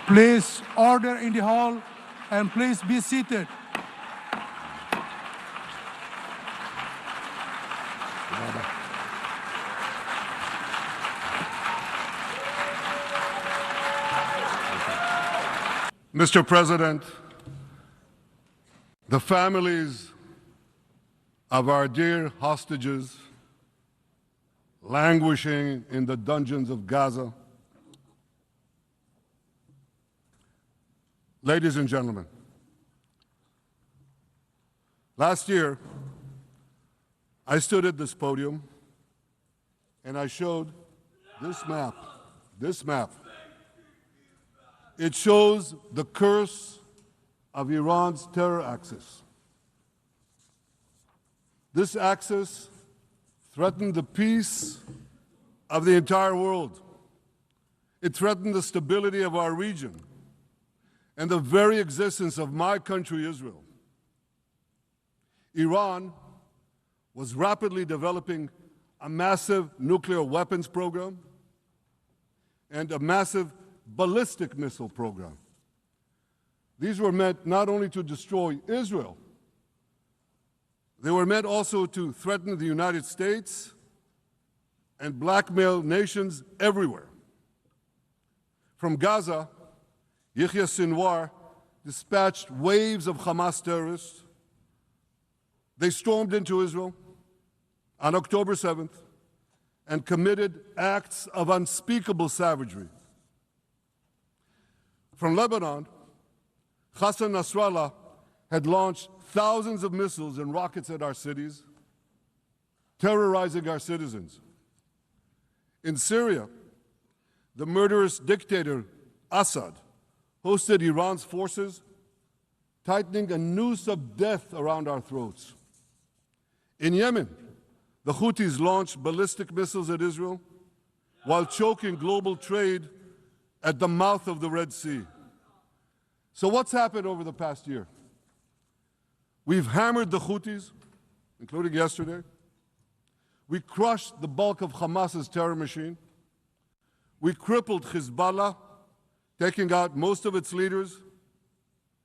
Please order in the hall and please be seated. Mr. President, the families of our dear hostages languishing in the dungeons of Gaza. Ladies and gentlemen, last year, I stood at this podium and I showed this map. It shows the curse of Iran's terror axis. This axis threatened the peace of the entire world. It threatened the stability of our region and the very existence of my country, Israel. Iran was rapidly developing a massive nuclear weapons program and a massive ballistic missile program. These were meant not only to destroy Israel, they were meant also to threaten the United States and blackmail nations everywhere. From Gaza, Yahya Sinwar dispatched waves of Hamas terrorists. They stormed into Israel on October 7th and committed acts of unspeakable savagery. From Lebanon, Hassan Nasrallah had launched thousands of missiles and rockets at our cities, terrorizing our citizens. In Syria, the murderous dictator Assad hosted Iran's forces, tightening a noose of death around our throats. In Yemen, the Houthis launched ballistic missiles at Israel while choking global trade at the mouth of the Red Sea. So what's happened over the past year? We've hammered the Houthis, including yesterday. We crushed the bulk of Hamas's terror machine. We crippled Hezbollah, taking out most of its leaders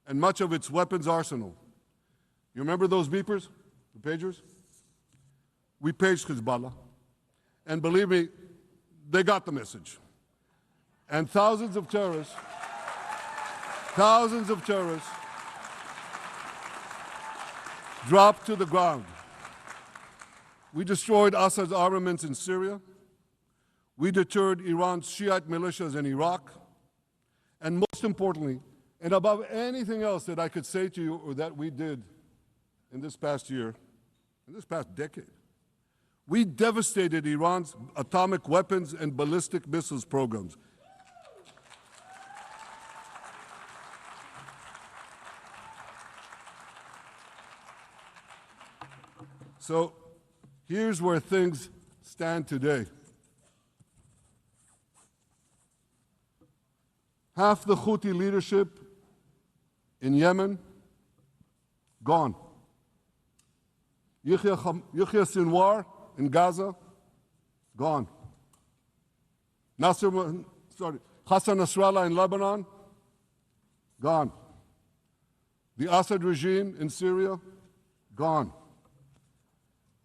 and much of its weapons arsenal. You remember those beepers, the pagers? We paged Hezbollah, and believe me, they got the message. And thousands of terrorists dropped to the ground. We destroyed Assad's armaments in Syria. We deterred Iran's Shiite militias in Iraq. And most importantly, and above anything else that I could say to you or that we did in this past year, in this past decade, we devastated Iran's atomic weapons and ballistic missiles programs. So here's where things stand today. Half the Houthi leadership in Yemen, gone. Yahya Sinwar in Gaza, gone. Hassan Nasrallah in Lebanon, gone. The Assad regime in Syria, gone.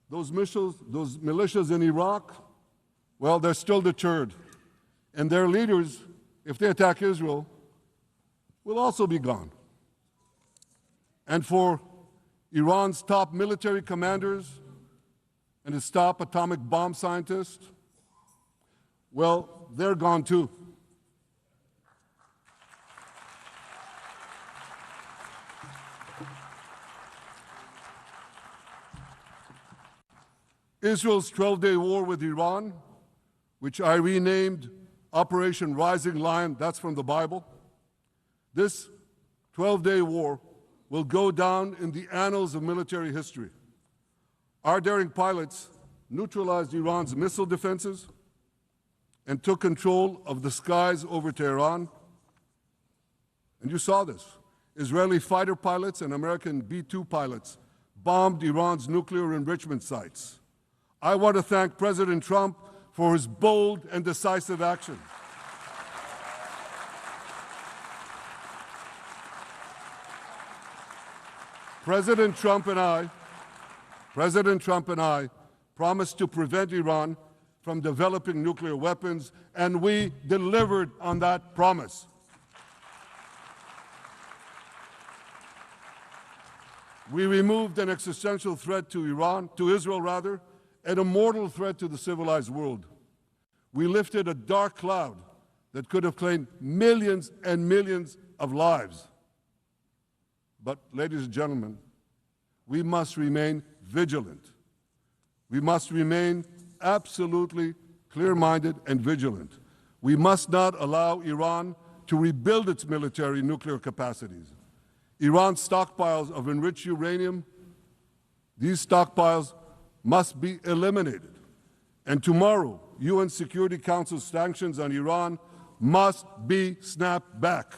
Those militias in Iraq, well, they're still deterred. And their leaders, if they attack Israel, will also be gone. And for Iran's top military commanders and its top atomic bomb scientists, well, they're gone too. Israel's 12-day war with Iran, which I renamed Operation Rising Lion, that's from the Bible. This 12-day war will go down in the annals of military history. Our daring pilots neutralized Iran's missile defenses and took control of the skies over Tehran. And you saw this. Israeli fighter pilots and American B-2 pilots bombed Iran's nuclear enrichment sites. I want to thank President Trump for his bold and decisive action. President Trump and I promised to prevent Iran from developing nuclear weapons, and we delivered on that promise. We removed an existential threat to Israel, and a mortal threat to the civilized world. We lifted a dark cloud that could have claimed millions and millions of lives. But, ladies and gentlemen, we must remain vigilant. We must remain absolutely clear-minded and vigilant. We must not allow Iran to rebuild its military nuclear capacities. Iran's stockpiles of enriched uranium, these stockpiles must be eliminated. And tomorrow, UN Security Council sanctions on Iran must be snapped back.